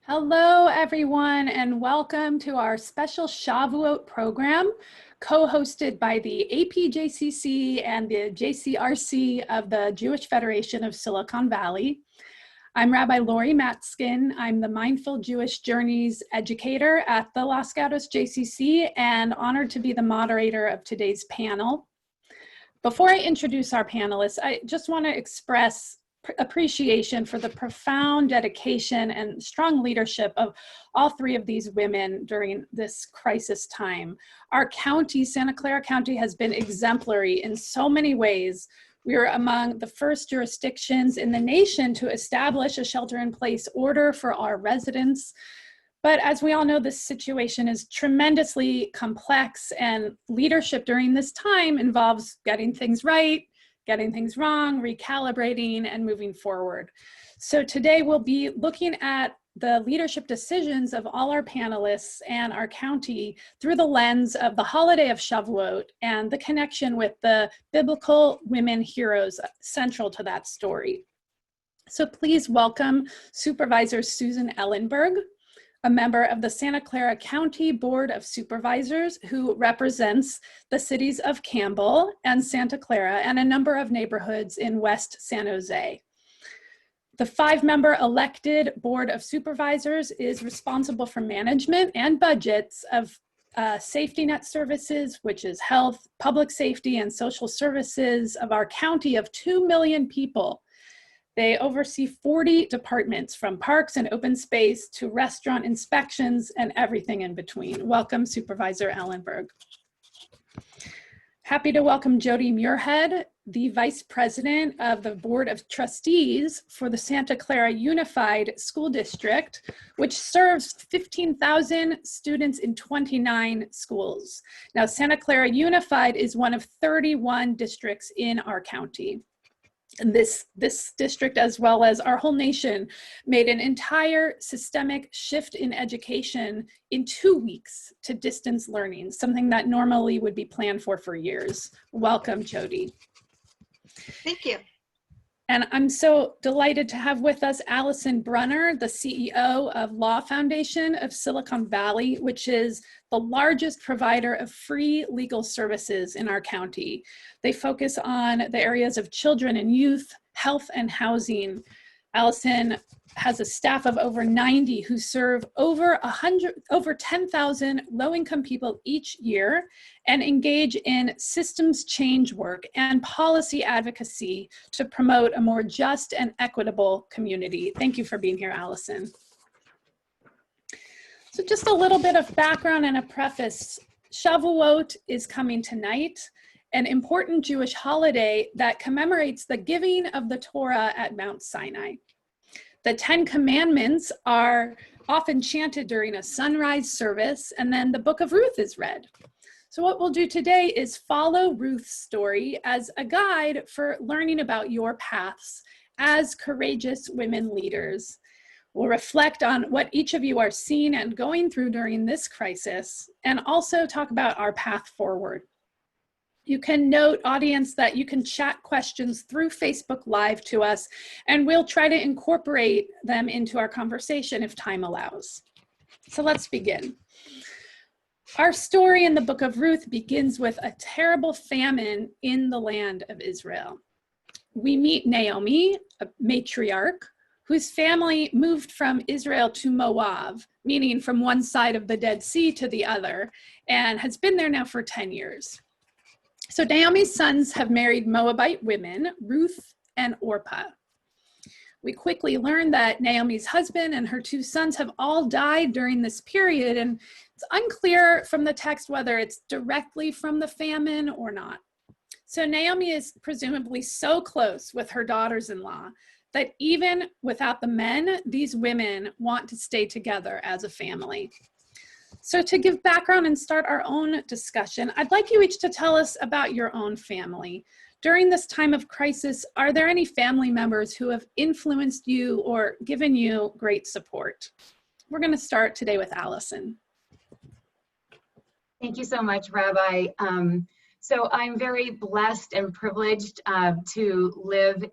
Hello, everyone, and welcome to our special Shavuot program, co-hosted by the APJCC and the JCRC of the Jewish Federation of Silicon Valley. I'm Rabbi Laurie Matzkin. I'm the Mindful Jewish Journeys educator at the Los Gatos JCC and honored to be the moderator of today's panel. Before I introduce our panelists, I just want to express appreciation for the profound dedication and strong leadership of all three of these women during this crisis time. Our county, Santa Clara County, has been exemplary in so many ways. We were among the first jurisdictions in the nation to establish a shelter-in-place order for our residents. But as we all know, this situation is tremendously complex, and leadership during this time involves getting things right, getting things wrong, recalibrating, and moving forward. So today we'll be looking at the leadership decisions of all our panelists and our county through the lens of the holiday of Shavuot and the connection with the biblical women heroes central to that story. So please welcome Supervisor Susan Ellenberg, a member of the Santa Clara County Board of Supervisors who represents the cities of Campbell and Santa Clara and a number of neighborhoods in West San Jose. The 5-member elected Board of Supervisors is responsible for management and budgets of safety net services, which is health, public safety, and social services of our county of 2 million people. They oversee 40 departments, from parks and open space to restaurant inspections and everything in between. Welcome, Supervisor Ellenberg. Happy to welcome Jodi Murhead, the Vice President of the Board of Trustees for the Santa Clara Unified School District, which serves 15,000 students in 29 schools. Now, Santa Clara Unified is one of 31 districts in our county. And this district, as well as our whole nation, made an entire systemic shift in education in 2 weeks to distance learning, something that normally would be planned for years. Welcome, Jodi. Thank you. And I'm so delighted to have with us Alison Brunner, the CEO of Law Foundation of Silicon Valley, which is the largest provider of free legal services in our county. They focus on the areas of children and youth, health, and housing. Alison has a staff of over 90 who serve over 10,000 low-income people each year and engage in systems change work and policy advocacy to promote a more just and equitable community. Thank you for being here, Alison. So just a little bit of background and a preface. Shavuot is coming tonight, an important Jewish holiday that commemorates the giving of the Torah at Mount Sinai. The 10 Commandments are often chanted during a sunrise service, and then the book of Ruth is read. So what we'll do today is follow Ruth's story as a guide for learning about your paths as courageous women leaders. We'll reflect on what each of you are seeing and going through during this crisis, and also talk about our path forward. You can note, audience, that you can chat questions through Facebook Live to us, and we'll try to incorporate them into our conversation if time allows. So let's begin. Our story in the book of Ruth begins with a terrible famine in the land of Israel. We meet Naomi, a matriarch, whose family moved from Israel to Moab, meaning from one side of the Dead Sea to the other, and has been there now for 10 years. So Naomi's sons have married Moabite women, Ruth and Orpah. We quickly learn that Naomi's husband and her 2 sons have all died during this period, and it's unclear from the text whether it's directly from the famine or not. So Naomi is presumably so close with her daughters-in-law that even without the men, these women want to stay together as a family. So to give background and start our own discussion, I'd like you each to tell us about your own family. During this time of crisis, are there any family members who have influenced you or given you great support? We're going to start today with Alison. Thank you so much, Rabbi. So I'm very blessed and privileged to live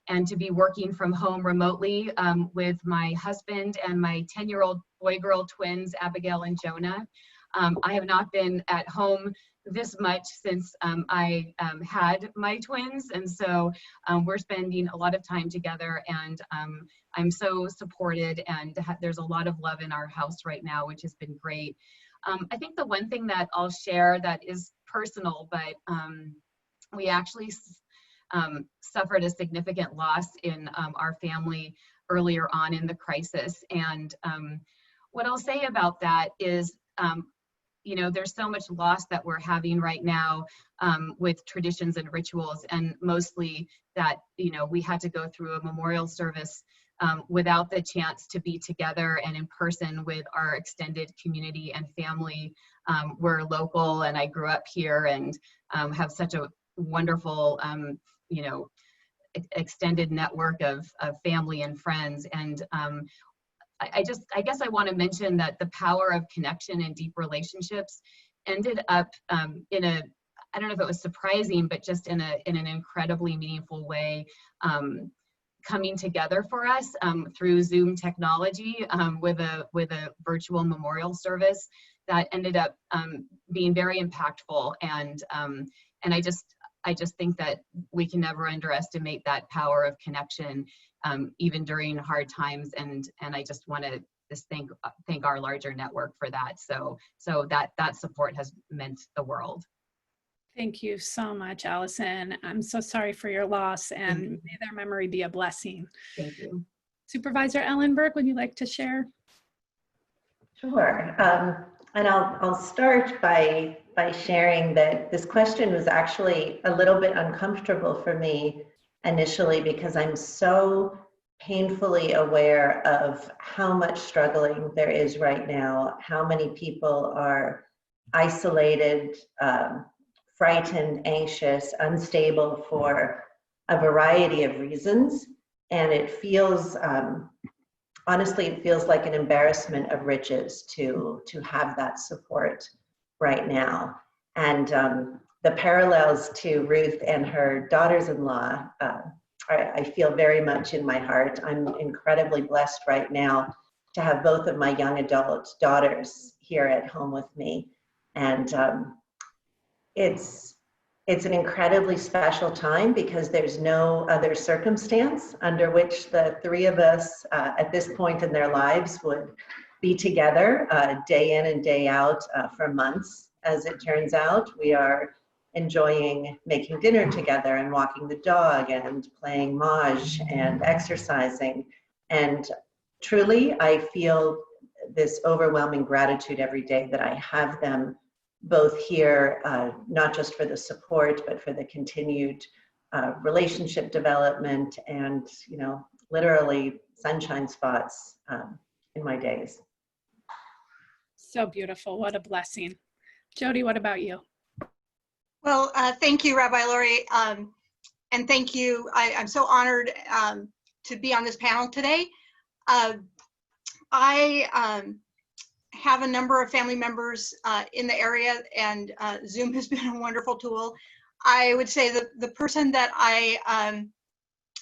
and to be working from home remotely with my husband and my 10-year-old boy-girl twins, Abigail and Jonah. I have not been at home this much since I had my twins, and so we're spending a lot of time together, and I'm so supported, and there's a lot of love in our house right now, which has been great. I think the one thing that I'll share that is personal, but we actually suffered a significant loss in our family earlier on in the crisis, and what I'll say about that is you know, there's so much loss that we're having right now with traditions and rituals, and mostly that, you know, we had to go through a memorial service without the chance to be together and in person with our extended community and family. We're local, and I grew up here, and have such a wonderful, you know, extended network of family and friends. And I guess I want to mention that the power of connection and deep relationships ended up in a, I don't know if it was surprising, but just in an incredibly meaningful way, coming together for us through Zoom technology with a virtual memorial service that ended up being very impactful. And I just think that we can never underestimate that power of connection, even during hard times. And I just want to thank our larger network for that. So that support has meant the world. Thank you so much, Alison. I'm so sorry for your loss, and may their memory be a blessing. Thank you. Supervisor Ellenberg, would you like to share? Sure. And I'll start by sharing that this question was actually a little bit uncomfortable for me initially, because I'm so painfully aware of how much struggling there is right now, how many people are isolated, frightened, anxious, unstable for a variety of reasons. And it feels, honestly, it feels like an embarrassment of riches to have that support right now. And the parallels to Ruth and her daughters-in-law, I feel very much in my heart. I'm incredibly blessed right now to have both of my young adult daughters here at home with me. And it's an incredibly special time, because there's no other circumstance under which the three of us at this point in their lives would be together day in and day out for months. As it turns out, we are enjoying making dinner together and walking the dog and playing Maj and exercising. And truly, I feel this overwhelming gratitude every day that I have them both here, not just for the support, but for the continued relationship development and, you know, literally sunshine spots in my days. So beautiful. What a blessing. Jodi, what about you? Well, thank you, Rabbi Laurie. And thank you. I'm so honored to be on this panel today. I have a number of family members in the area, and Zoom has been a wonderful tool. I would say that the person that I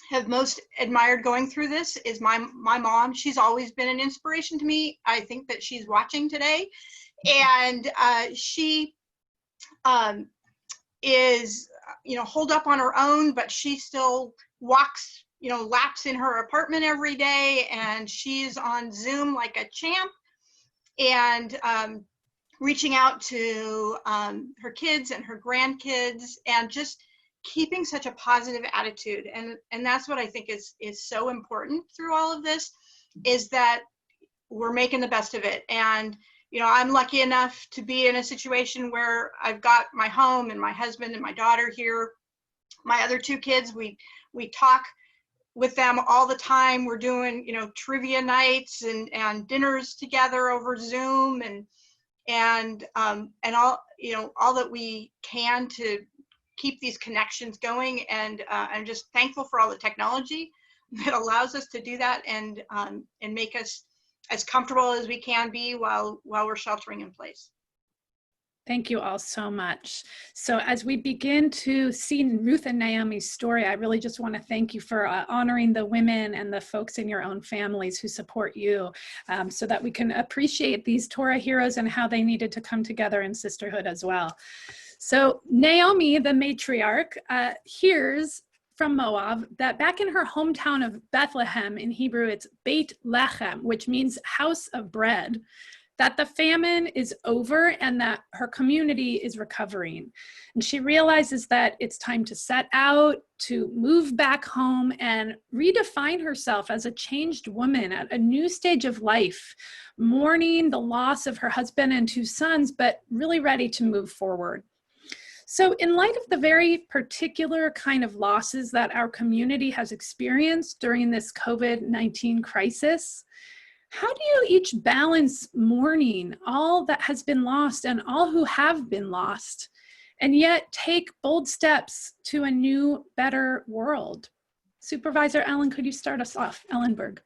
have most admired going through this is my mom. She's always been an inspiration to me. I think that she's watching today, and she is, you know, holed up on her own, but she still walks, you know, laps in her apartment every day, and she's on Zoom like a champ, and reaching out to her kids and her grandkids, and just keeping such a positive attitude. And that's what I think is so important through all of this, is that we're making the best of it. And you know, I'm lucky enough to be in a situation where I've got my home and my husband and my daughter here. My other two kids, we talk with them all the time. We're doing, you know, trivia nights and dinners together over Zoom, and all, you know, all that we can to keep these connections going. And I'm just thankful for all the technology that allows us to do that, and make us as comfortable as we can be while we're sheltering in place. Thank you all so much. So as we begin to see Ruth and Naomi's story, I really just want to thank you for honoring the women and the folks in your own families who support you, so that we can appreciate these Torah heroes and how they needed to come together in sisterhood as well. So Naomi, the matriarch, hears from Moab that back in her hometown of Bethlehem, in Hebrew it's Beit Lechem, which means house of bread, that the famine is over and that her community is recovering. And she realizes that it's time to set out, to move back home and redefine herself as a changed woman at a new stage of life, mourning the loss of her husband and 2 sons, but really ready to move forward. So in light of the very particular kind of losses that our community has experienced during this COVID-19 crisis, how do you each balance mourning all that has been lost and all who have been lost, and yet take bold steps to a new, better world? Supervisor Ellen, could you start us off? Ellenberg.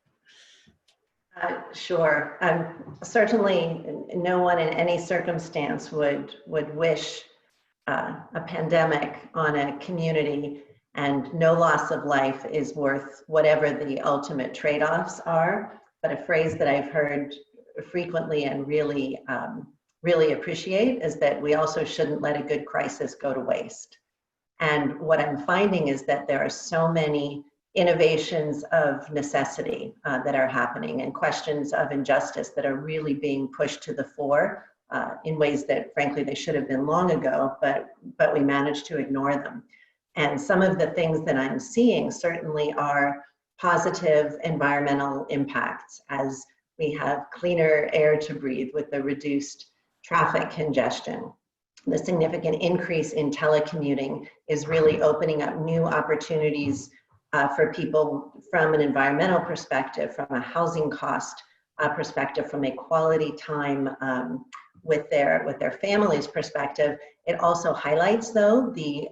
Sure. Certainly no one in any circumstance would wish a pandemic on a community, and no loss of life is worth whatever the ultimate trade-offs are. But a phrase that I've heard frequently and really appreciate is that we also shouldn't let a good crisis go to waste. And what I'm finding is that there are so many innovations of necessity that are happening, and questions of injustice that are really being pushed to the fore in ways that frankly they should have been long ago, but we managed to ignore them. And some of the things that I'm seeing certainly are positive environmental impacts, as we have cleaner air to breathe with the reduced traffic congestion. The significant increase in telecommuting is really opening up new opportunities for people from an environmental perspective, from a housing cost perspective, from a quality time with their families perspective. It also highlights, though, the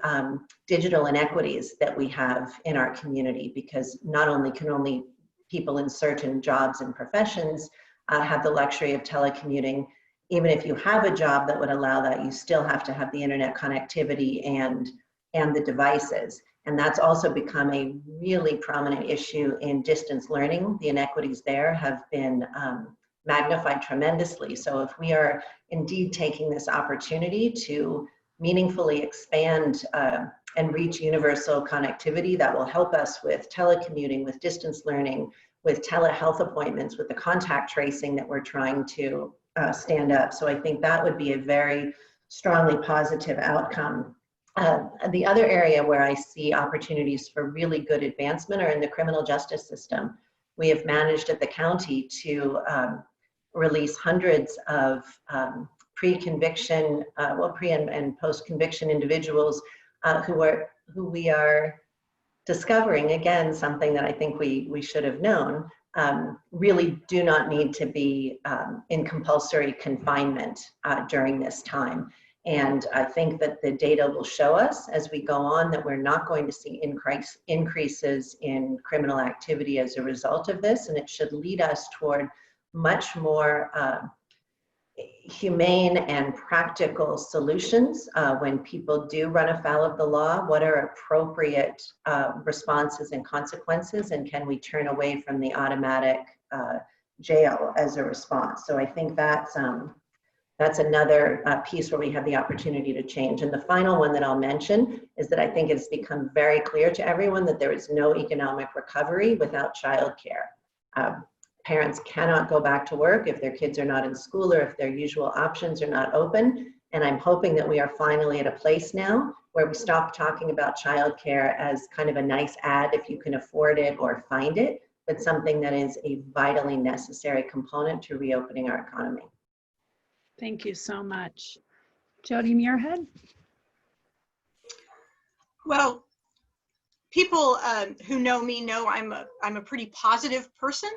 digital inequities that we have in our community, because not only can people in certain jobs and professions have the luxury of telecommuting, even if you have a job that would allow that, you still have to have the internet connectivity and the devices. And that's also become a really prominent issue in distance learning. The inequities there have been magnified tremendously. So if we are indeed taking this opportunity to meaningfully expand and reach universal connectivity, that will help us with telecommuting, with distance learning, with telehealth appointments, with the contact tracing that we're trying to stand up. So I think that would be a very strongly positive outcome. The other area where I see opportunities for really good advancement are in the criminal justice system. We have managed at the county to release hundreds of pre-conviction, pre and post-conviction individuals who we are discovering, again, something that I think we should have known, really do not need to be in compulsory confinement during this time. And I think that the data will show us as we go on that we're not going to see increases in criminal activity as a result of this, and it should lead us toward much more humane and practical solutions when people do run afoul of the law. What are appropriate responses and consequences, and can we turn away from the automatic jail as a response? So I think that's another piece where we have the opportunity to change. And the final one that I'll mention is that I think it's become very clear to everyone that there is no economic recovery without childcare. Parents cannot go back to work if their kids are not in school or if their usual options are not open. And I'm hoping that we are finally at a place now where we stop talking about childcare as kind of a nice ad if you can afford it or find it, but something that is a vitally necessary component to reopening our economy. Thank you so much. Jodi Murhead? Well, people who know me know I'm a pretty positive person.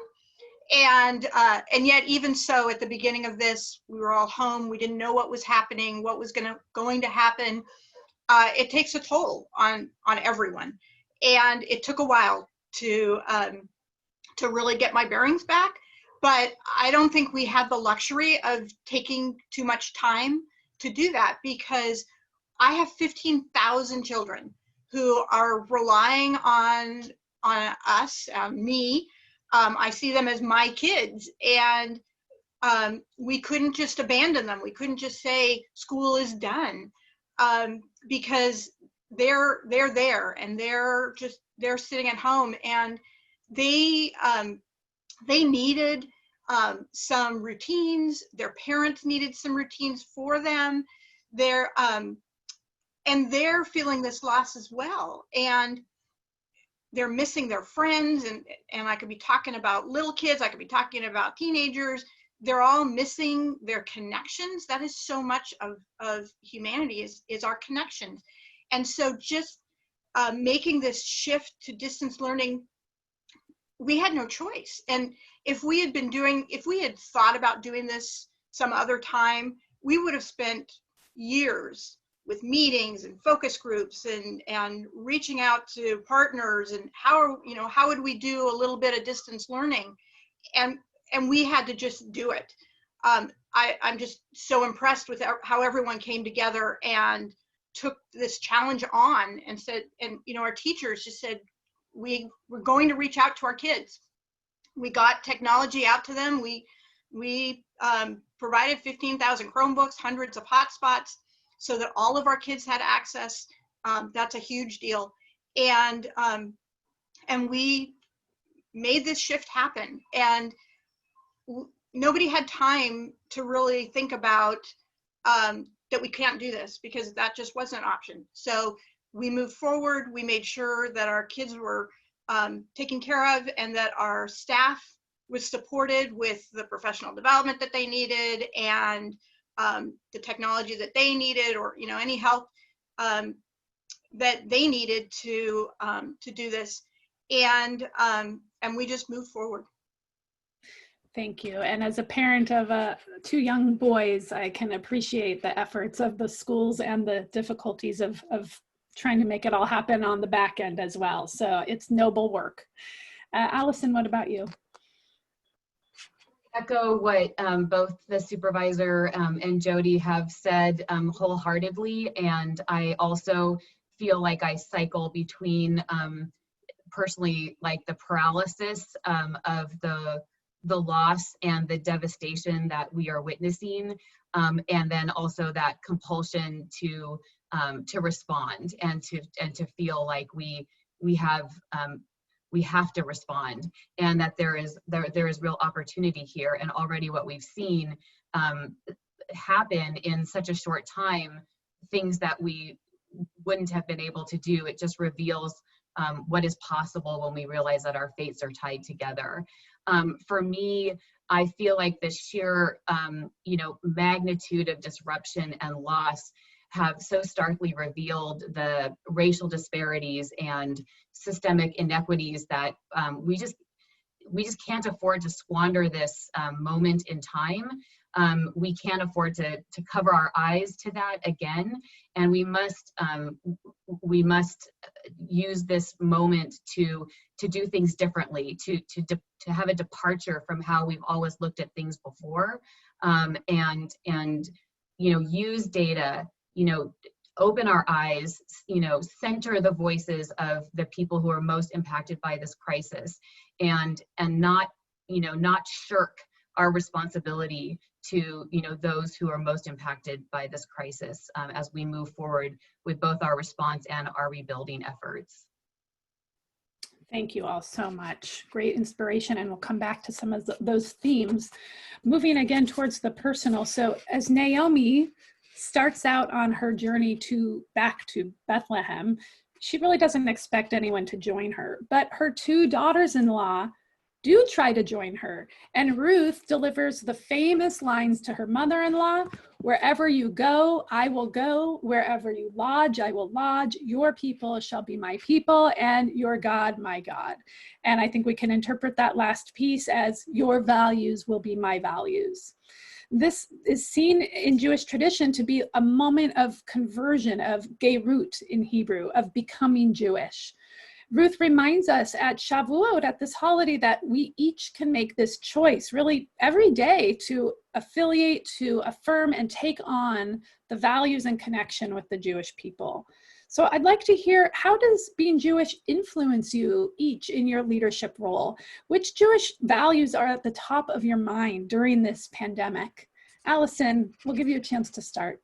And yet, even so, at the beginning of this, we were all home. We didn't know what was happening, what was going to happen. It takes a toll on everyone, and it took a while to really get my bearings back. But I don't think we had the luxury of taking too much time to do that, because I have 15,000 children who are relying on us, me. I see them as my kids, and we couldn't just abandon them. We couldn't just say school is done, because they're there, and they're sitting at home, and they needed some routines. Their parents needed some routines for them. And they're feeling this loss as well. And they're missing their friends. And I could be talking about little kids. I could be talking about teenagers. They're all missing their connections. That is so much of humanity is our connections. And so just making this shift to distance learning, we had no choice. And if we had thought about doing this some other time, we would have spent years with meetings and focus groups and reaching out to partners, and how would we do a little bit of distance learning, and we had to just do it. I'm just so impressed with how everyone came together and took this challenge on, and said, and our teachers just said, we're going to reach out to our kids. We got technology out to them. We provided 15,000 Chromebooks, hundreds of hotspots, so that all of our kids had access. That's a huge deal. And we made this shift happen. And nobody had time to really think about that we can't do this, because that just wasn't an option. So we moved forward. We made sure that our kids were taken care of, and that our staff was supported with the professional development that they needed, and the technology that they needed, or any help that they needed to do this, and we just moved forward. Thank you. And as a parent of 2 young boys, I can appreciate the efforts of the schools and the difficulties of trying to make it all happen on the back end as well. So it's noble work. Alison, what about you? Echo what both the supervisor and Jodi have said wholeheartedly, and I also feel like I cycle between personally, like the paralysis of the loss and the devastation that we are witnessing, and then also that compulsion to respond, and to feel like we have to respond, and that there is real opportunity here. And already what we've seen happen in such a short time, things that we wouldn't have been able to do. It just reveals what is possible when we realize that our fates are tied together. For me, I feel like the sheer magnitude of disruption and loss have so starkly revealed the racial disparities and systemic inequities that we just can't afford to squander this moment in time. We can't afford to cover our eyes to that again, and we must use this moment to do things differently, to have a departure from how we've always looked at things before, and use data, open our eyes, center the voices of the people who are most impacted by this crisis, and not shirk our responsibility to those who are most impacted by this crisis as we move forward with both our response and our rebuilding efforts. Thank you all so much. Great inspiration, and we'll come back to some of those themes. Moving again towards the personal. So as Naomi starts out on her journey back to Bethlehem, she really doesn't expect anyone to join her, but her 2 daughters-in-law do try to join her. And Ruth delivers the famous lines to her mother-in-law: "Wherever you go, I will go. Wherever you lodge, I will lodge. Your people shall be my people, and your God, my God." And I think we can interpret that last piece as your values will be my values. This is seen in Jewish tradition to be a moment of conversion, of gerut in Hebrew, of becoming Jewish. Ruth reminds us at Shavuot, at this holiday, that we each can make this choice really every day to affiliate, to affirm, and take on the values and connection with the Jewish people. So I'd like to hear, how does being Jewish influence you each in your leadership role? Which Jewish values are at the top of your mind during this pandemic? Alison, we'll give you a chance to start.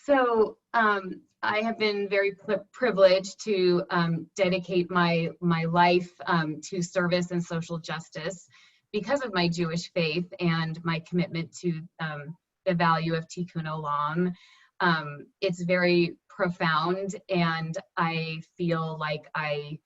So I have been very privileged to dedicate my life to service and social justice because of my Jewish faith and my commitment to the value of Tikkun Olam. It's very profound, and I feel like I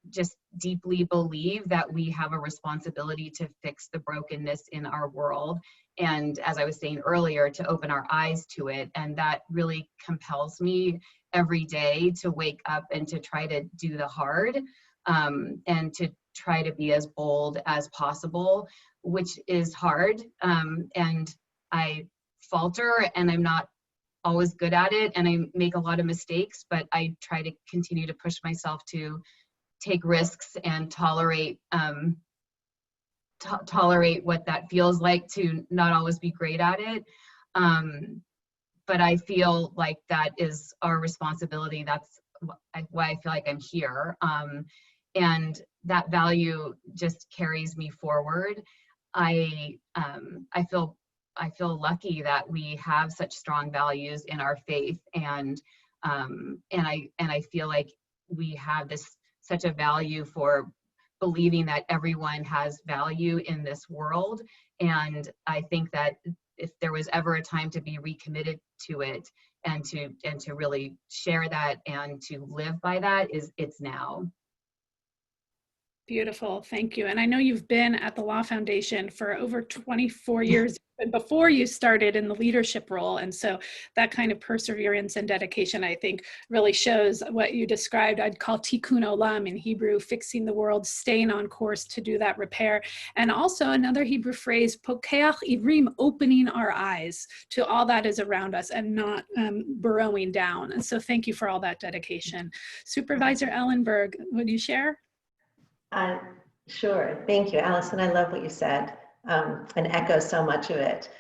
just deeply believe that we have a responsibility to fix the brokenness in our world. And as I was saying earlier, to open our eyes to it. And that really compels me every day to wake up and to try to do the hard, and to try to be as bold as possible, which is hard. And I falter, and I'm not always good at it, and I make a lot of mistakes, but I try to continue to push myself to take risks and tolerate what that feels like to not always be great at it. But I feel like that is our responsibility. That's why I feel like I'm here. And that value just carries me forward. I feel lucky that we have such strong values in our faith, and I feel like we have such a value for believing that everyone has value in this world. And I think that if there was ever a time to be recommitted to it and to really share that and to live by that, it's now. Beautiful, thank you. And I know you've been at the Law Foundation for over 24 years before you started in the leadership role. And so that kind of perseverance and dedication, I think, really shows what you described. I'd call tikkun olam in Hebrew, fixing the world, staying on course to do that repair. And also another Hebrew phrase, pokeach ivrim, opening our eyes to all that is around us and not burrowing down. And so thank you for all that dedication. Supervisor Ellenberg, would you share? Sure. Thank you, Alison. I love what you said, and echo so much of it.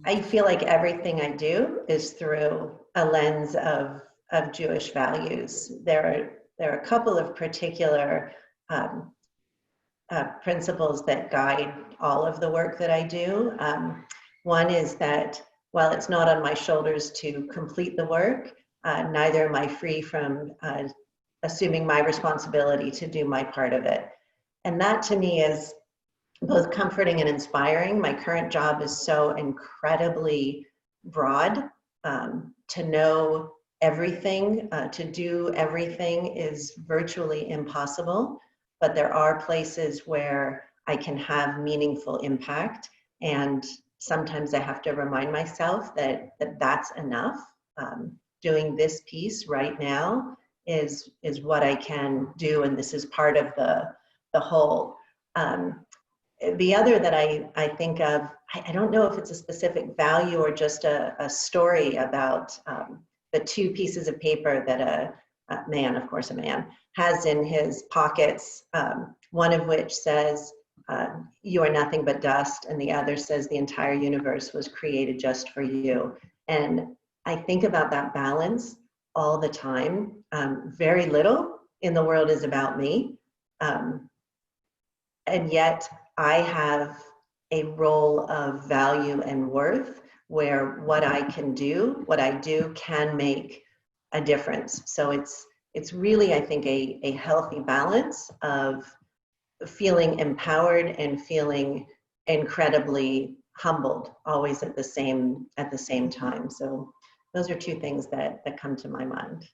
I feel like everything I do is through a lens of Jewish values. There are a couple of particular principles that guide all of the work that I do. One is that while it's not on my shoulders to complete the work, neither am I free from assuming my responsibility to do my part of it. And that to me is both comforting and inspiring. My current job is so incredibly broad. To know everything, to do everything is virtually impossible, but there are places where I can have meaningful impact. And sometimes I have to remind myself that that's enough. Doing this piece right now is what I can do, and this is part of the whole. The other that I think of, I don't know if it's a specific value or just a story about the two pieces of paper that a man, of course a man, has in his pockets, one of which says, you are nothing but dust, and the other says the entire universe was created just for you. And I think about that balance all the time. Very little in the world is about me. And yet I have a role of value and worth where what I can do, what I do can make a difference. So it's really, I think, a healthy balance of feeling empowered and feeling incredibly humbled, always at the same time. So those are two things that come to my mind.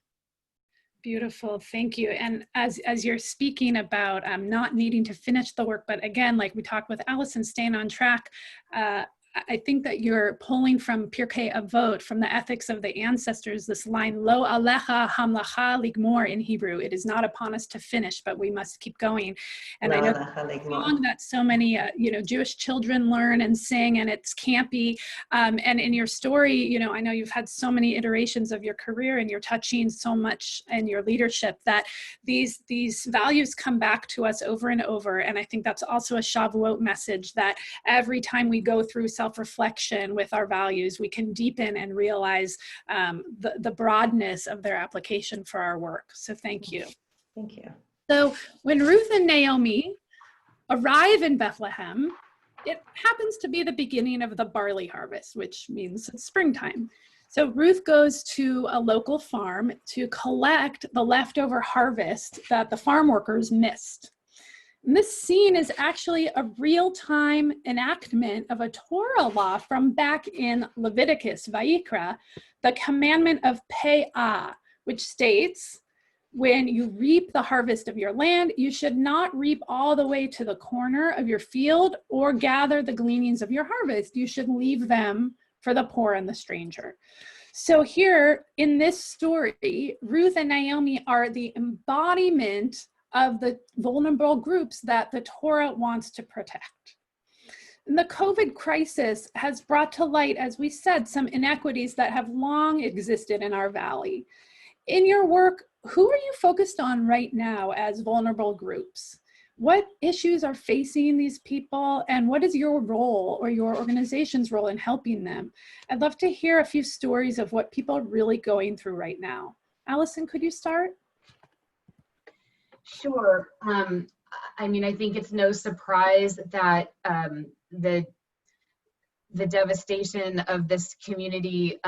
Beautiful, thank you. And as you're speaking about not needing to finish the work, but again, like we talked with Alison, staying on track, I think that you're pulling from Pirkei Avot, from the ethics of the ancestors, this line, Lo alecha hamlacha ligmor in Hebrew. It is not upon us to finish, but we must keep going. And I know the song that so many Jewish children learn and sing, and it's campy. And in your story, I know you've had so many iterations of your career, and you're touching so much in your leadership that these values come back to us over and over. And I think that's also a Shavuot message, that every time we go through self-reflection with our values, we can deepen and realize the broadness of their application for our work. So thank you. Thank you. So when Ruth and Naomi arrive in Bethlehem, it happens to be the beginning of the barley harvest, which means it's springtime. So Ruth goes to a local farm to collect the leftover harvest that the farm workers missed. And this scene is actually a real-time enactment of a Torah law from back in Leviticus, Vayikra, the commandment of Pe'ah, which states, when you reap the harvest of your land, you should not reap all the way to the corner of your field or gather the gleanings of your harvest. You should leave them for the poor and the stranger. So here in this story, Ruth and Naomi are the embodiment of the vulnerable groups that the Torah wants to protect. And the COVID crisis has brought to light, as we said, some inequities that have long existed in our valley. In your work, who are you focused on right now as vulnerable groups? What issues are facing these people, and what is your role or your organization's role in helping them? I'd love to hear a few stories of what people are really going through right now. Alison, could you start? Sure. I mean, I think it's no surprise that the devastation of this community,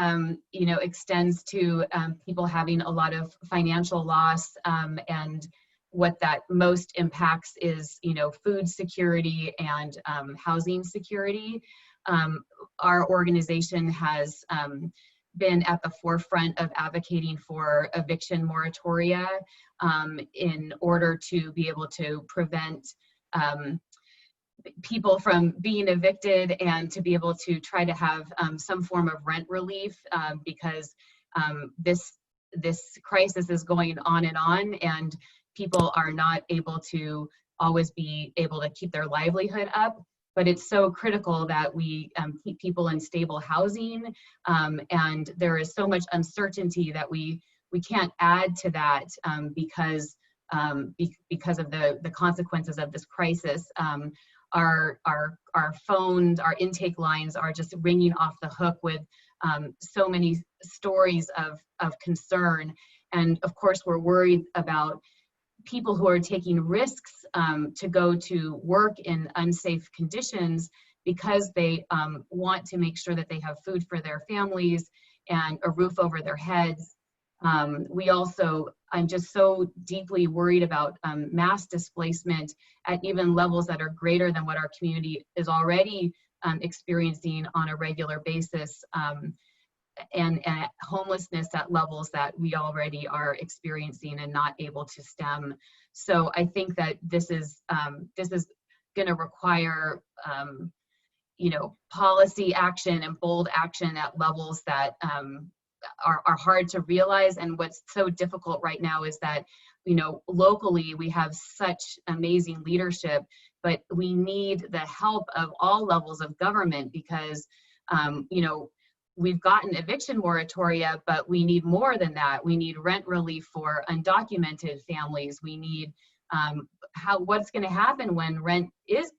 extends to people having a lot of financial loss, and what that most impacts is, food security and housing security. Our organization has been at the forefront of advocating for eviction moratoria in order to be able to prevent people from being evicted, and to be able to try to have some form of rent relief, because this crisis is going on, and people are not able to always be able to keep their livelihood up. But it's so critical that we keep people in stable housing, and there is so much uncertainty that we can't add to that because of the consequences of this crisis. Our phones, our intake lines are just ringing off the hook with so many stories of concern, and of course we're worried about people who are taking risks to go to work in unsafe conditions because they want to make sure that they have food for their families and a roof over their heads. I'm just so deeply worried about mass displacement at even levels that are greater than what our community is already experiencing on a regular basis, and homelessness at levels that we already are experiencing and not able to stem. So I think that this is going to require policy action and bold action at levels that are hard to realize. And what's so difficult right now is that locally we have such amazing leadership, but we need the help of all levels of government, because we've gotten eviction moratoria, but we need more than that. We need rent relief for undocumented families. We need what's going to happen when rent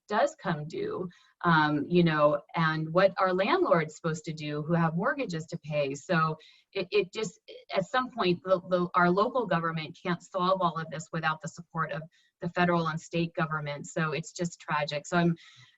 does come due, and what are landlords supposed to do who have mortgages to pay. So it just, at some point, our local government can't solve all of this without the support of the federal and state government. So it's just tragic. So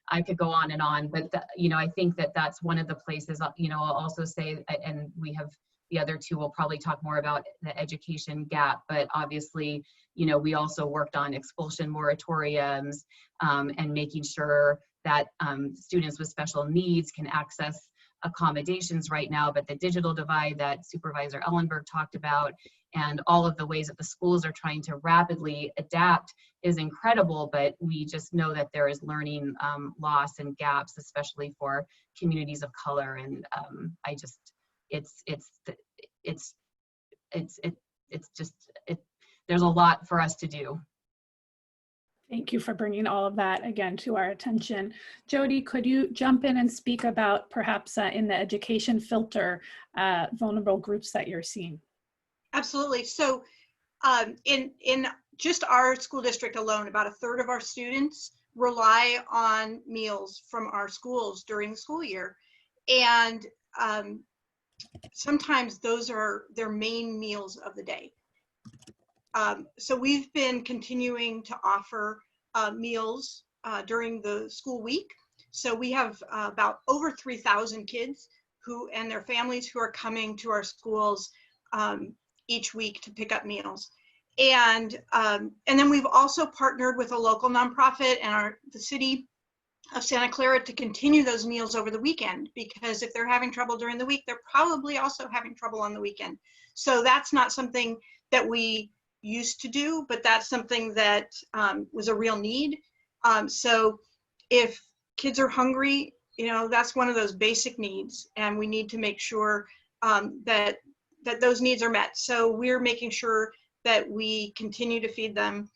I could go on and on, but I think that that's one of the places, I'll also say, and we have the other two, we'll probably talk more about the education gap, but obviously, we also worked on expulsion moratoriums, and making sure that students with special needs can access accommodations right now, but the digital divide that Supervisor Ellenberg talked about and all of the ways that the schools are trying to rapidly adapt is incredible, but we just know that there is learning loss and gaps, especially for communities of color. And there's a lot for us to do. Thank you for bringing all of that again to our attention. Jodi, could you jump in and speak about perhaps in the education filter, vulnerable groups that you're seeing? Absolutely. So in just our school district alone, about 1/3 of our students rely on meals from our schools during the school year. And sometimes those are their main meals of the day. So we've been continuing to offer meals during the school week. So we have about over 3,000 kids and their families who are coming to our schools each week to pick up meals. And then we've also partnered with a local nonprofit and the city of Santa Clara to continue those meals over the weekend, because if they're having trouble during the week, they're probably also having trouble on the weekend. So that's not something that we used to do, but that's something that was a real need. So if kids are hungry, that's one of those basic needs, and we need to make sure that those needs are met. So we're making sure that we continue to feed them,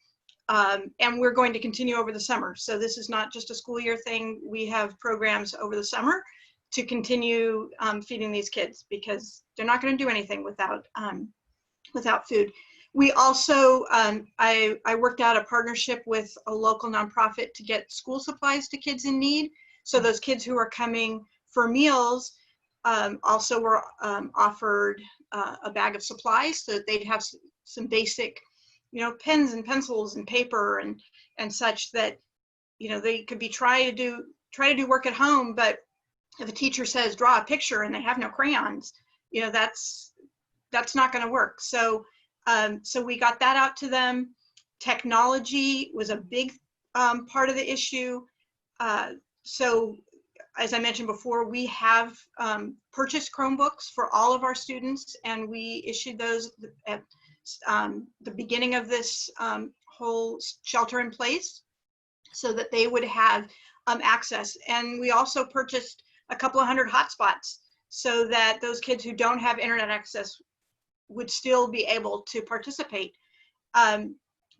and we're going to continue over the summer. So this is not just a school year thing. We have programs over the summer to continue feeding these kids, because they're not going to do anything without food. We also, I worked out a partnership with a local nonprofit to get school supplies to kids in need. So those kids who are coming for meals also were offered a bag of supplies so that they'd have some basic, pens and pencils and paper and such, that, they could be try to do work at home. But if a teacher says, draw a picture, and they have no crayons, that's not going to work. So we got that out to them. Technology was a big part of the issue. So as I mentioned before, we have purchased Chromebooks for all of our students, and we issued those at the beginning of this whole shelter in place, so that they would have access. And we also purchased a couple of 100 hotspots so that those kids who don't have internet access would still be able to participate,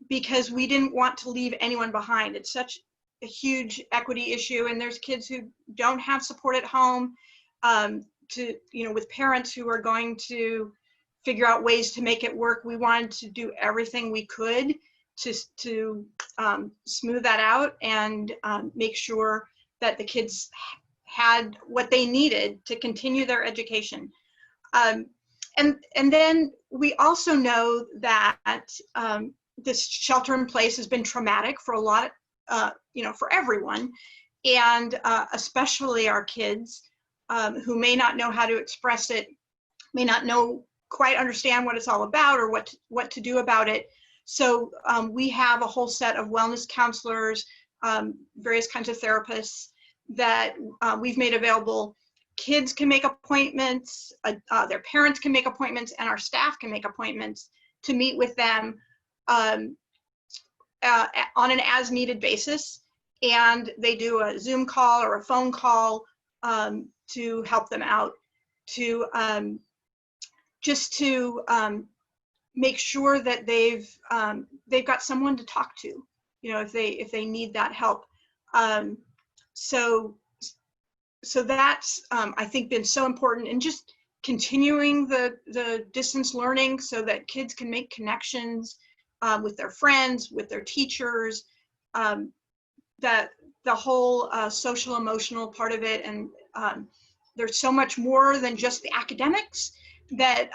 because we didn't want to leave anyone behind. It's such a huge equity issue, and there's kids who don't have support at home, with parents who are going to figure out ways to make it work. We wanted to do everything we could to smooth that out and make sure that the kids had what they needed to continue their education. And then we also know that this shelter in place has been traumatic for a lot, for everyone, and especially our kids who may not know how to express it, may not quite understand what it's all about or what to do about it. So we have a whole set of wellness counselors, various kinds of therapists that we've made available. Kids can make appointments, their parents can make appointments, and our staff can make appointments to meet with them on an as-needed basis. And they do a Zoom call or a phone call to help them out, to just to make sure that they've got someone to talk to, if they need that help. So that's, I think, been so important, and just continuing the distance learning so that kids can make connections with their friends, with their teachers, that the whole social emotional part of it. And there's so much more than just the academics that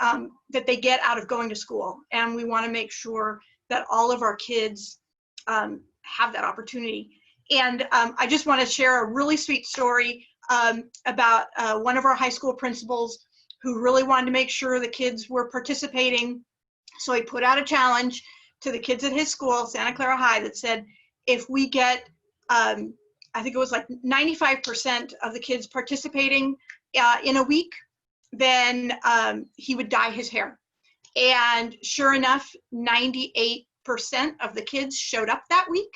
they get out of going to school. And we want to make sure that all of our kids have that opportunity. And I just want to share a really sweet story about one of our high school principals who really wanted to make sure the kids were participating. So he put out a challenge to the kids at his school, Santa Clara High, that said, if we get I think it was like 95% of the kids participating in a week, then he would dye his hair. And sure enough, 98% of the kids showed up that week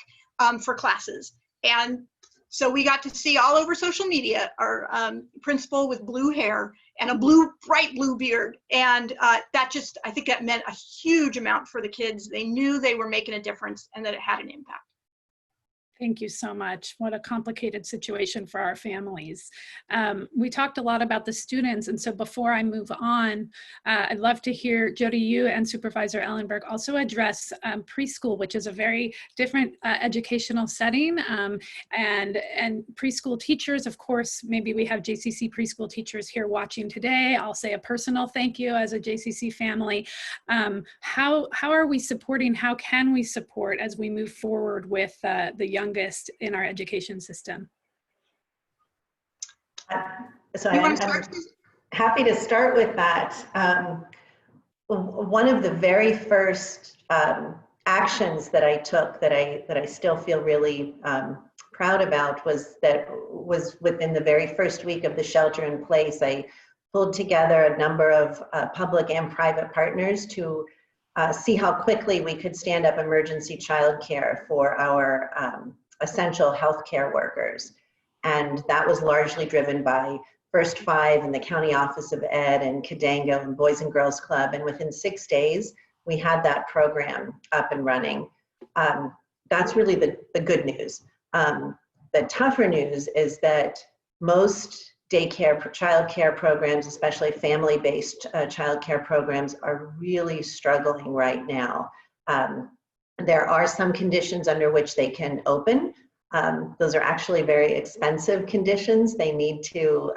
for classes. And so we got to see all over social media our principal with blue hair and a bright blue beard. And that just, I think that meant a huge amount for the kids. They knew they were making a difference and that it had an impact. Thank you so much. What a complicated situation for our families. We talked a lot about the students, and so before I move on, I'd love to hear, Jodi, you and Supervisor Ellenberg also address preschool, which is a very different educational setting, and preschool teachers, of course. Maybe we have JCC preschool teachers here watching today. I'll say a personal thank you as a JCC family. How are we supporting, how can we support as we move forward with the youngest in our education system? So I'm happy to start with that. One of the very first actions that I took that I still feel really proud about was within the very first week of the shelter in place. I pulled together a number of public and private partners to see how quickly we could stand up emergency childcare for our essential healthcare workers. And that was largely driven by First Five and the County Office of Ed and Cadango and Boys and Girls Club. And within 6 days, we had that program up and running. That's really the good news. The tougher news is that most daycare, childcare programs, especially family-based childcare programs, are really struggling right now. There are some conditions under which they can open. Those are actually very expensive conditions. They need to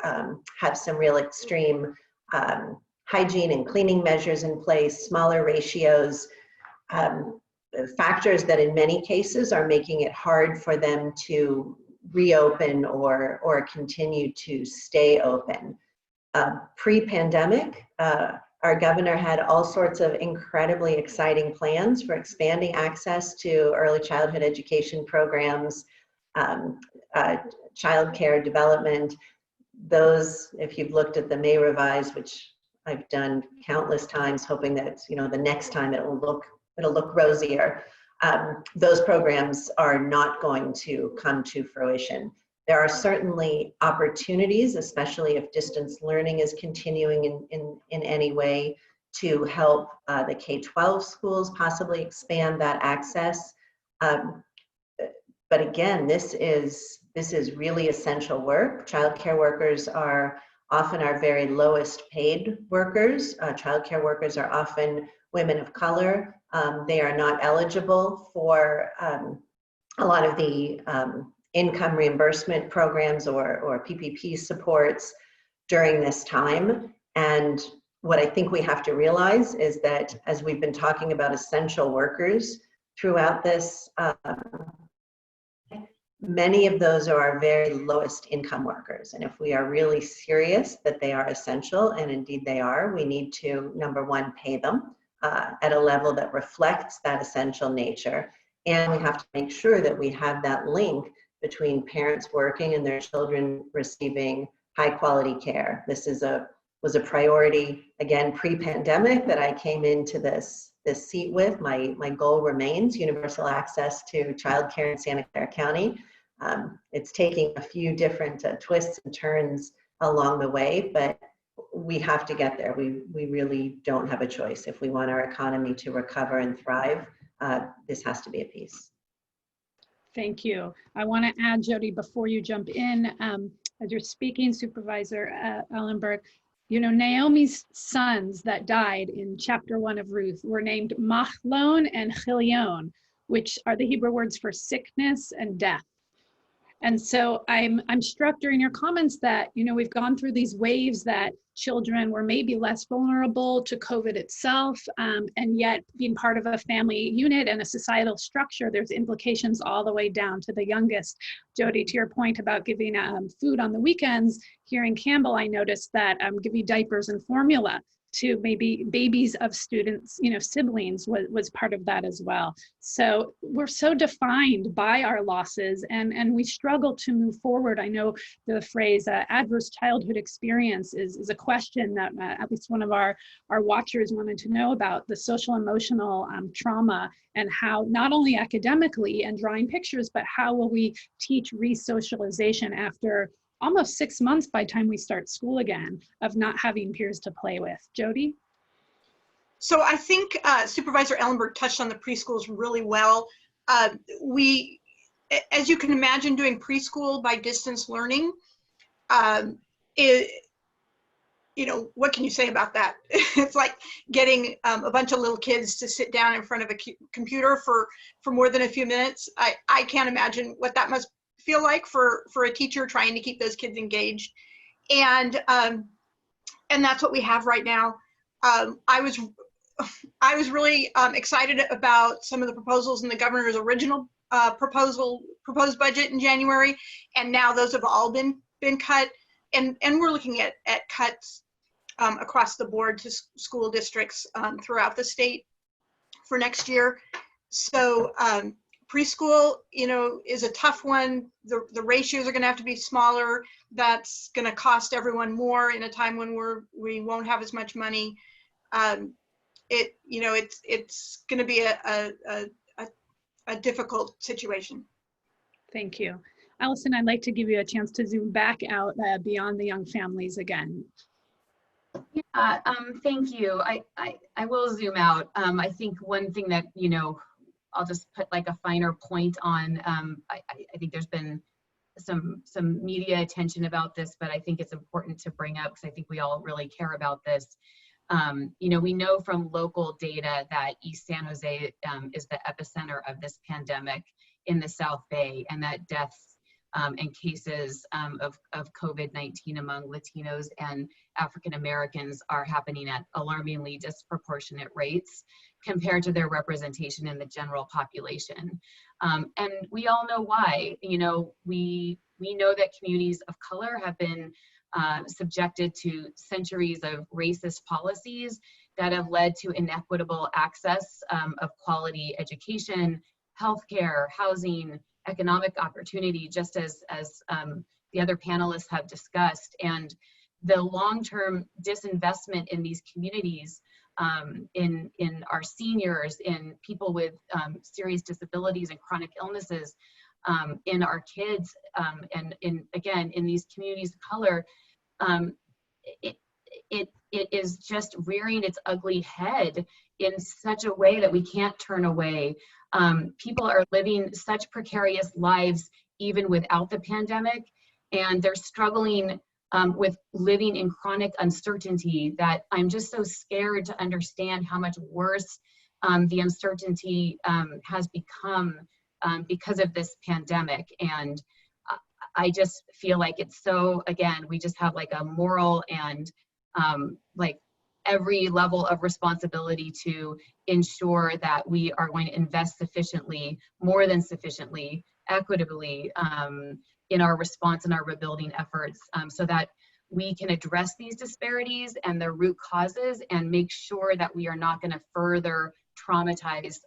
have some real extreme hygiene and cleaning measures in place, smaller ratios, factors that in many cases are making it hard for them to reopen or continue to stay open. Pre-pandemic, our governor had all sorts of incredibly exciting plans for expanding access to early childhood education programs, childcare development. Those, if you've looked at the May Revise, which I've done countless times, hoping that the next time it'll look rosier. Those programs are not going to come to fruition. There are certainly opportunities, especially if distance learning is continuing in any way, to help the K-12 schools possibly expand that access. But again, this is really essential work. Childcare workers are often our very lowest paid workers. Childcare workers are often women of color. They are not eligible for a lot of the income reimbursement programs or PPP supports during this time. And what I think we have to realize is that as we've been talking about essential workers throughout this, many of those are our very lowest income workers. And if we are really serious that they are essential, and indeed they are, we need to, number one, pay them at a level that reflects that essential nature. And we have to make sure that we have that link between parents working and their children receiving high quality care. This was a priority, again, pre-pandemic, that I came into this seat with. My goal remains universal access to childcare in Santa Clara County. It's taking a few different twists and turns along the way, but we have to get there. We really don't have a choice. If we want our economy to recover and thrive, this has to be a piece. Thank you. I want to add, Jodi, before you jump in, as you're speaking, Supervisor Ellenberg, Naomi's sons that died in chapter 1 of Ruth were named Machlon and Chilion, which are the Hebrew words for sickness and death. And so I'm struck during your comments that, we've gone through these waves that children were maybe less vulnerable to COVID itself, and yet being part of a family unit and a societal structure, there's implications all the way down to the youngest. Jodi, to your point about giving food on the weekends, here in Campbell, I noticed that giving diapers and formula to maybe babies of students, you know, siblings was part of that as well. So we're so defined by our losses, and we struggle to move forward. I know the phrase adverse childhood experience is a question that at least one of our watchers wanted to know about, the social emotional trauma, and how not only academically and drawing pictures, but how will we teach re-socialization after almost 6 months by the time we start school again of not having peers to play with. Jodi? So I think Supervisor Ellenberg touched on the preschools really well. We, as you can imagine, doing preschool by distance learning, you know, what can you say about that? It's like getting a bunch of little kids to sit down in front of a computer for more than a few minutes. I can't imagine what that must feel like for a teacher trying to keep those kids engaged. And that's what we have right now. I was really excited about some of the proposals in the governor's original proposed budget in January, and now those have all been cut. And we're looking at cuts across the board to school districts throughout the state for next year. So preschool, you know, is a tough one. The ratios are going to have to be smaller. That's going to cost everyone more in a time when we won't have as much money. You know, it's going to be a difficult situation. Thank you. Alison, I'd like to give you a chance to zoom back out beyond the young families again. Yeah, thank you. I will zoom out. I think one thing that, you know, I'll just put like a finer point on, I think there's been some media attention about this, but I think it's important to bring up because I think we all really care about this. You know, we know from local data that East San Jose is the epicenter of this pandemic in the South Bay, and that deaths and cases of COVID-19 among Latinos and African Americans are happening at alarmingly disproportionate rates compared to their representation in the general population. And we all know why. You know, we know that communities of color have been subjected to centuries of racist policies that have led to inequitable access of quality education, healthcare, housing, economic opportunity, just as the other panelists have discussed. And the long-term disinvestment in these communities, in our seniors, in people with serious disabilities and chronic illnesses, in our kids, and again, in these communities of color, it is just rearing its ugly head in such a way that we can't turn away. People are living such precarious lives even without the pandemic, and they're struggling with living in chronic uncertainty that I'm just so scared to understand how much worse the uncertainty has become because of this pandemic. And I just feel like it's so, again, we just have like a moral and like every level of responsibility to ensure that we are going to invest sufficiently, more than sufficiently, equitably in our response and our rebuilding efforts so that we can address these disparities and their root causes and make sure that we are not going to further traumatize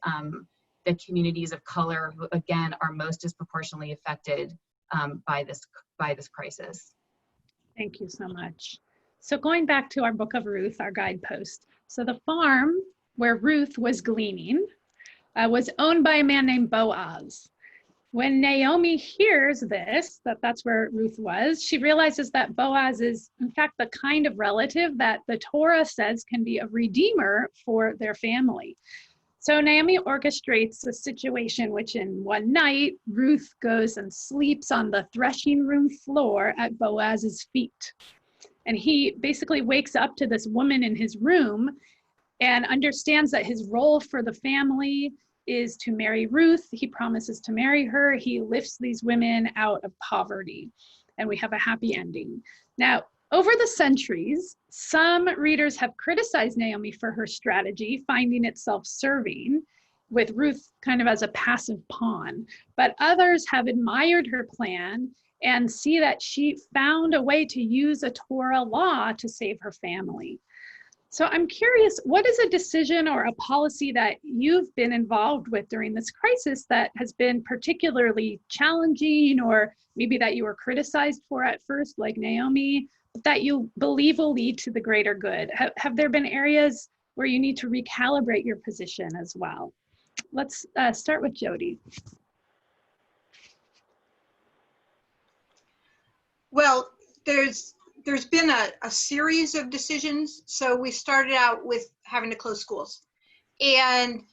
the communities of color who, again, are most disproportionately affected by this crisis. Thank you so much. So going back to our book of Ruth, our guidepost. So the farm where Ruth was gleaning was owned by a man named Boaz. When Naomi hears this, that's where Ruth was, she realizes that Boaz is, in fact, the kind of relative that the Torah says can be a redeemer for their family. So Naomi orchestrates a situation which in one night, Ruth goes and sleeps on the threshing room floor at Boaz's feet. And he basically wakes up to this woman in his room and understands that his role for the family is to marry Ruth. He promises to marry her. He lifts these women out of poverty, and we have a happy ending. Now, over the centuries, some readers have criticized Naomi for her strategy, finding it self-serving, with Ruth kind of as a passive pawn. But others have admired her plan and see that she found a way to use a Torah law to save her family. So I'm curious, what is a decision or a policy that you've been involved with during this crisis that has been particularly challenging, or maybe that you were criticized for at first, like Naomi, but that you believe will lead to the greater good? Have there been areas where you need to recalibrate your position as well? Let's start with Jodi. Well, there's been a series of decisions. So we started out with having to close schools. And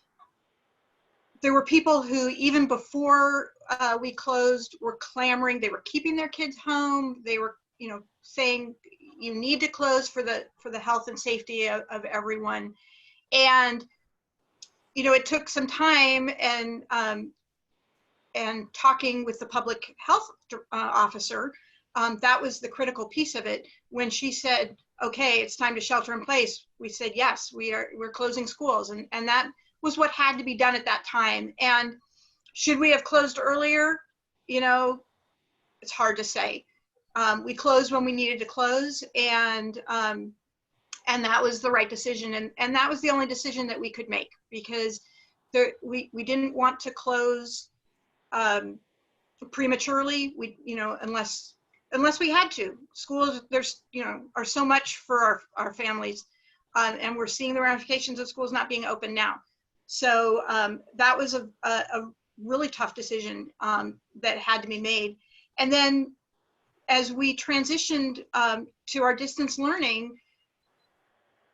there were people who, even before we closed, were clamoring. They were keeping their kids home. They were, saying you need to close for the health and safety of everyone. And, it took some time and talking with the public health officer. That was the critical piece of it. When she said, okay, it's time to shelter in place, we said, yes, we're closing schools. And that was what had to be done at that time. And should we have closed earlier? It's hard to say. We closed when we needed to close, and that was the right decision. And that was the only decision that we could make, because we didn't want to close prematurely. Unless we had to. Schools, are so much for our families, and we're seeing the ramifications of schools not being open now. So that was a really tough decision that had to be made. And then as we transitioned to our distance learning,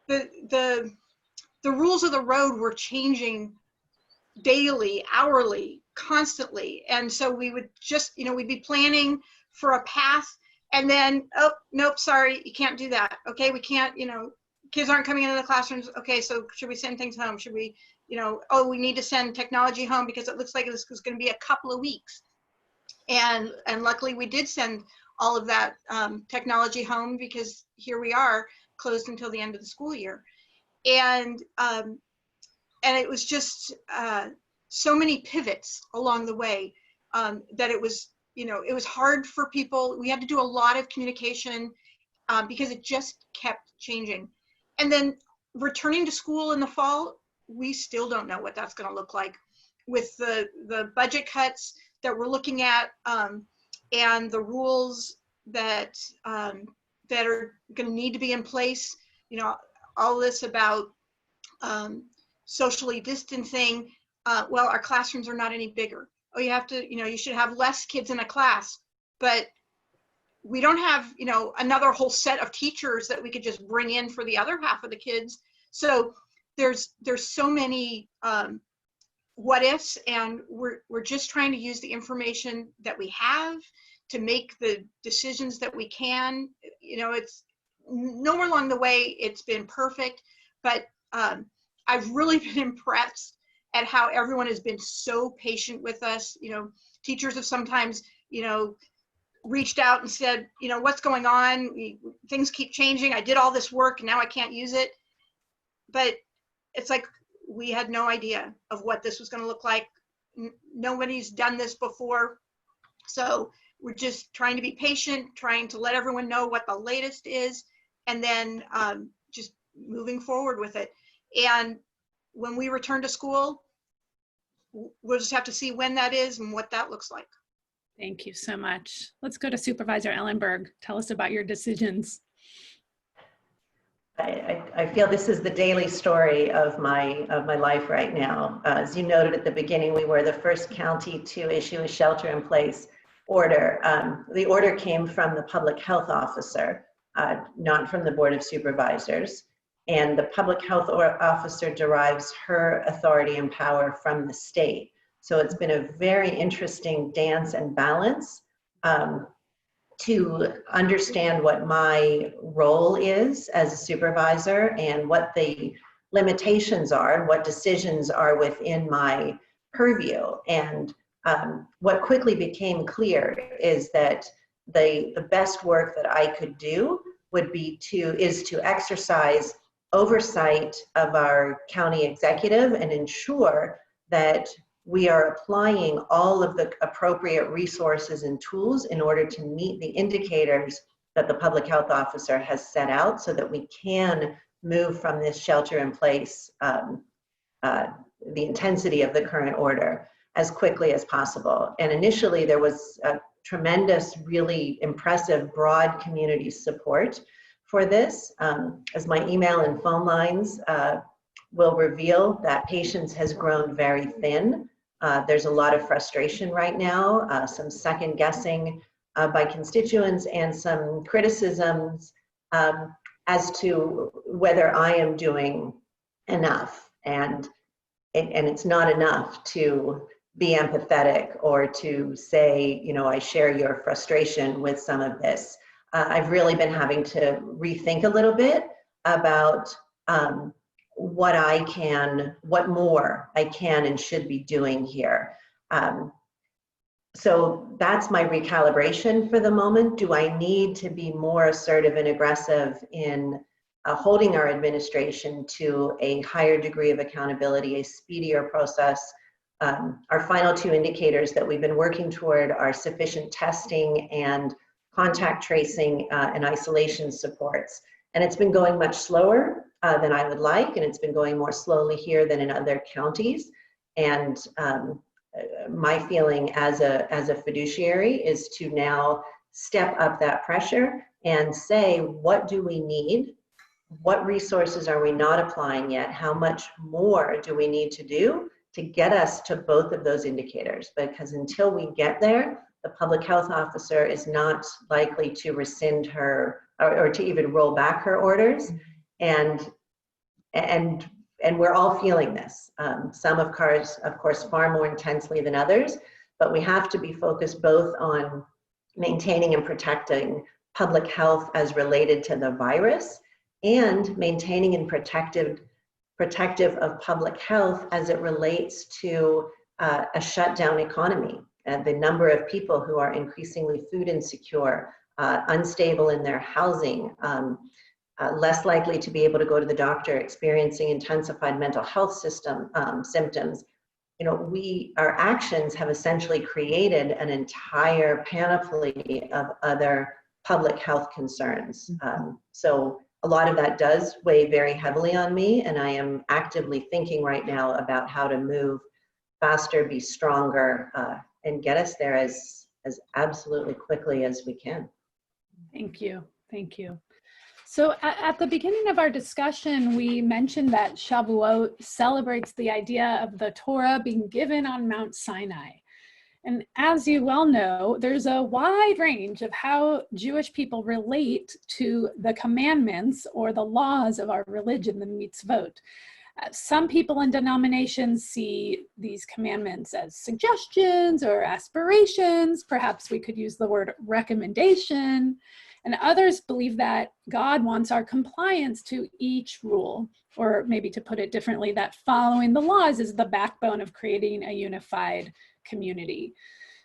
the rules of the road were changing daily, hourly, constantly. And so we would just, we'd be planning for a path, and then, oh, nope, sorry, you can't do that. Okay, we can't, kids aren't coming into the classrooms. Okay, so should we send things home? Should we, oh, we need to send technology home because it looks like this is going to be a couple of weeks. And luckily we did send all of that technology home, because here we are, closed until the end of the school year. And it was just so many pivots along the way that it was, it was hard for people. We had to do a lot of communication because it just kept changing. And then returning to school in the fall, we still don't know what that's going to look like, with the budget cuts that we're looking at, and the rules that are going to need to be in place. All this about socially distancing. Well, our classrooms are not any bigger. Oh, you have to, you should have less kids in a class, but we don't have, another whole set of teachers that we could just bring in for the other half of the kids. So there's so many what ifs, and we're just trying to use the information that we have to make the decisions that we can. It's nowhere along the way it's been perfect, but I've really been impressed at how everyone has been so patient with us. Teachers have sometimes, reached out and said, what's going on? Things keep changing. I did all this work and now I can't use it. But it's like, we had no idea of what this was going to look like. Nobody's done this before. So we're just trying to be patient, trying to let everyone know what the latest is, and then just moving forward with it. And when we return to school, we'll just have to see when that is and what that looks like. Thank you so much. Let's go to Supervisor Ellenberg. Tell us about your decisions. I feel this is the daily story of my life right now. As you noted at the beginning, we were the first county to issue a shelter-in-place order. The order came from the public health officer, not from the Board of Supervisors. And the public health officer derives her authority and power from the state. So it's been a very interesting dance and balance to understand what my role is as a supervisor and what the limitations are and what decisions are within my purview. And what quickly became clear is that the best work that I could do would be to exercise oversight of our county executive and ensure that we are applying all of the appropriate resources and tools in order to meet the indicators that the public health officer has set out, so that we can move from this shelter in place, the intensity of the current order as quickly as possible. And initially there was a tremendous, really impressive, broad community support for this. As my email and phone lines will reveal, that patience has grown very thin. There's a lot of frustration right now, some second guessing by constituents, and some criticisms as to whether I am doing enough. And it's not enough to be empathetic or to say, you know, I share your frustration with some of this. I've really been having to rethink a little bit about what more I can and should be doing here. So that's my recalibration for the moment. Do I need to be more assertive and aggressive in holding our administration to a higher degree of accountability, a speedier process? Our final two indicators that we've been working toward are sufficient testing and contact tracing and isolation supports. And it's been going much slower than I would like, and it's been going more slowly here than in other counties. And my feeling as a fiduciary is to now step up that pressure and say, what do we need? What resources are we not applying yet? How much more do we need to do to get us to both of those indicators? Because until we get there, the public health officer is not likely to rescind her or to even roll back her orders. And we're all feeling this. Some of course, far more intensely than others, but we have to be focused both on maintaining and protecting public health as related to the virus, and maintaining and protective of public health as it relates to a shutdown economy. And the number of people who are increasingly food insecure, unstable in their housing, less likely to be able to go to the doctor, experiencing intensified mental health symptoms. You know, our actions have essentially created an entire panoply of other public health concerns. So a lot of that does weigh very heavily on me, and I am actively thinking right now about how to move faster, be stronger, and get us there as absolutely quickly as we can. Thank you. Thank you. So at the beginning of our discussion, we mentioned that Shavuot celebrates the idea of the Torah being given on Mount Sinai. And as you well know, there's a wide range of how Jewish people relate to the commandments or the laws of our religion, the mitzvot. Some people and denominations see these commandments as suggestions or aspirations. Perhaps we could use the word recommendation. And others believe that God wants our compliance to each rule, or maybe to put it differently, that following the laws is the backbone of creating a unified community.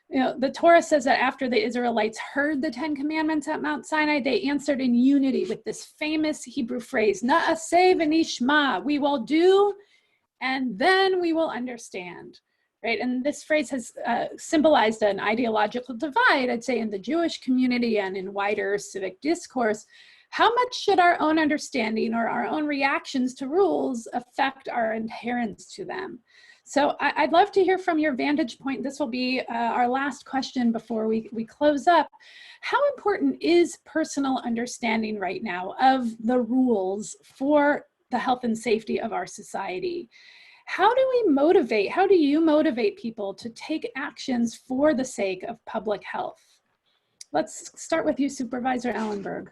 You know, the Torah says that after the Israelites heard the 10 commandments at Mount Sinai, they answered in unity with this famous Hebrew phrase, Na'aseh v'nishma, we will do and then we will understand. Right? And this phrase has symbolized an ideological divide, I'd say, in the Jewish community and in wider civic discourse. How much should our own understanding or our own reactions to rules affect our adherence to them? So I'd love to hear from your vantage point. This will be our last question before we close up. How important is personal understanding right now of the rules for the health and safety of our society? How do you motivate people to take actions for the sake of public health? Let's start with you, Supervisor Ellenberg.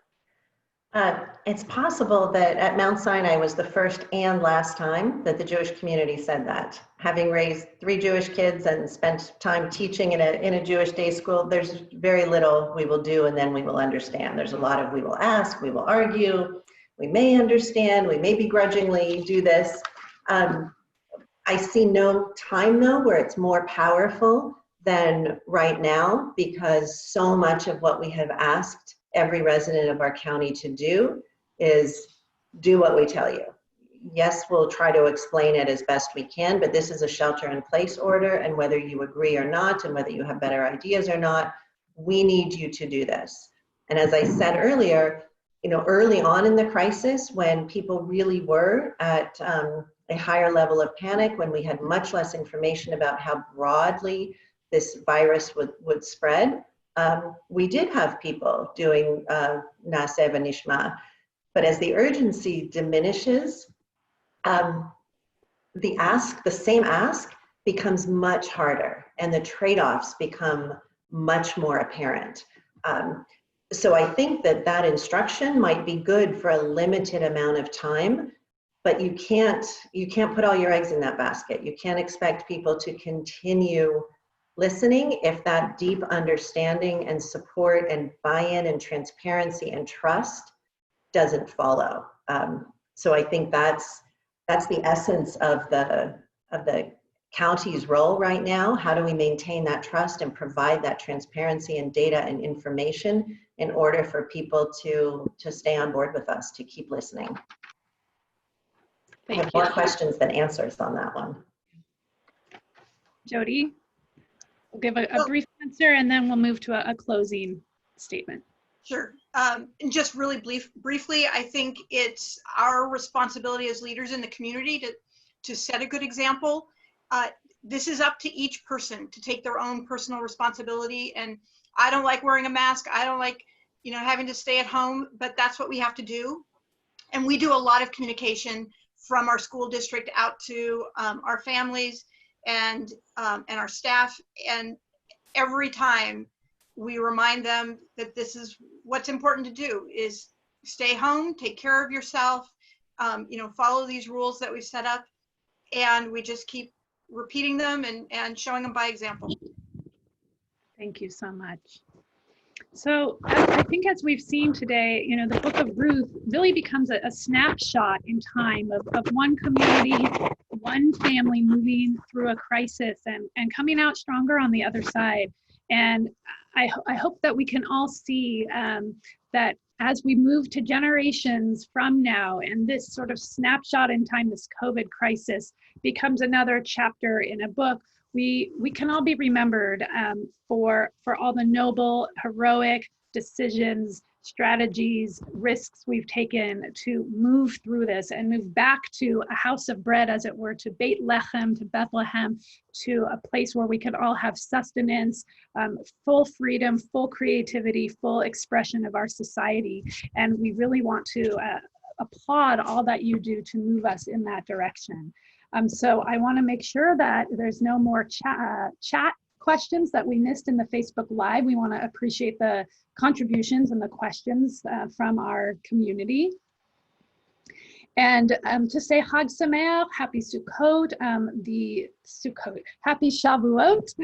It's possible that at Mount Sinai was the first and last time that the Jewish community said that. Having raised 3 Jewish kids and spent time teaching in a Jewish day school, there's very little we will do and then we will understand. There's a lot of we will ask, we will argue, we may understand, we may begrudgingly do this. I see no time though where it's more powerful than right now, because so much of what we have asked every resident of our county to do is do what we tell you. Yes, we'll try to explain it as best we can, but this is a shelter-in-place order, and whether you agree or not, and whether you have better ideas or not, we need you to do this. And as I said earlier, early on in the crisis, when people really were at a higher level of panic, when we had much less information about how broadly this virus would spread, we did have people doing Naseh v'Nishma. But as the urgency diminishes, the same ask becomes much harder, and the trade-offs become much more apparent. So I think that instruction might be good for a limited amount of time, but you can't put all your eggs in that basket. You can't expect people to continue listening if that deep understanding and support and buy-in and transparency and trust doesn't follow. So I think that's the essence of the county's role right now. How do we maintain that trust and provide that transparency and data and information in order for people to stay on board with us, to keep listening? I have more questions than answers on that one. Jodi, we'll give a brief answer and then we'll move to a closing statement. Sure. And just really briefly, I think it's our responsibility as leaders in the community to set a good example. This is up to each person to take their own personal responsibility. And I don't like wearing a mask. I don't like, having to stay at home, but that's what we have to do. And we do a lot of communication from our school district out to our families and our staff. And every time we remind them that this is what's important to do, is stay home, take care of yourself, follow these rules that we set up, and we just keep repeating them and showing them by example. Thank you so much. So I think, as we've seen today, the book of Ruth really becomes a snapshot in time of one community, one family moving through a crisis and coming out stronger on the other side. And I hope that we can all see that as we move to generations from now, and this sort of snapshot in time, this COVID crisis becomes another chapter in a book, we can all be remembered for all the noble, heroic decisions, strategies, risks we've taken to move through this and move back to a house of bread, as it were, to Beit Lechem, to Bethlehem, to a place where we could all have sustenance, full freedom, full creativity, full expression of our society. And we really want to applaud all that you do to move us in that direction. So I want to make sure that there's no more chat questions that we missed in the Facebook Live. We want to appreciate the contributions and the questions from our community. And to say Chag Sameach, Happy Sukkot, Happy Shavuot.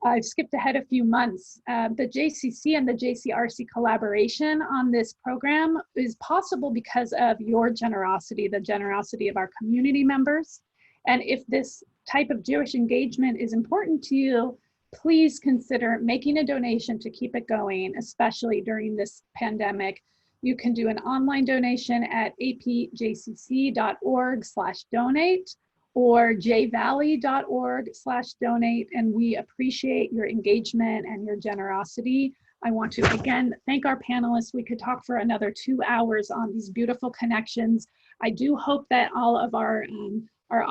I've skipped ahead a few months. The JCC and the JCRC collaboration on this program is possible because of your generosity, the generosity of our community members. And if this type of Jewish engagement is important to you, please consider making a donation to keep it going, especially during this pandemic. You can do an online donation at apjcc.org/donate or jvalley.org/donate, and we appreciate your engagement and your generosity. I want to again thank our panelists. We could talk for another 2 hours on these beautiful connections. I do hope that all of our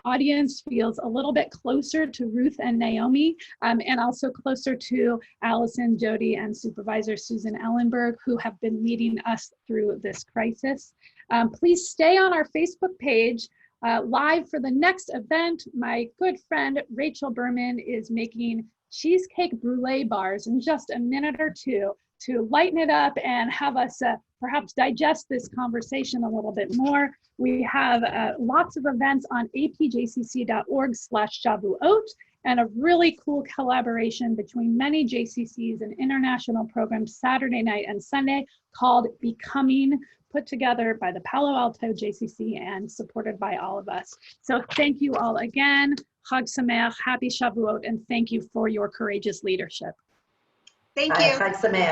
audience feels a little bit closer to Ruth and Naomi, and also closer to Alison, Jodi, and Supervisor Susan Ellenberg, who have been leading us through this crisis. Please stay on our Facebook page live for the next event. My good friend Rachel Berman is making cheesecake brulee bars in just a minute or two to lighten it up and have us perhaps digest this conversation a little bit more. We have lots of events on apjcc.org/Shavuot, and a really cool collaboration between many JCCs and international programs Saturday night and Sunday called Becoming, put together by the Palo Alto JCC and supported by all of us. So thank you all again. Chag Sameach, Happy Shavuot, and thank you for your courageous leadership. Thank you. Chag Sameach.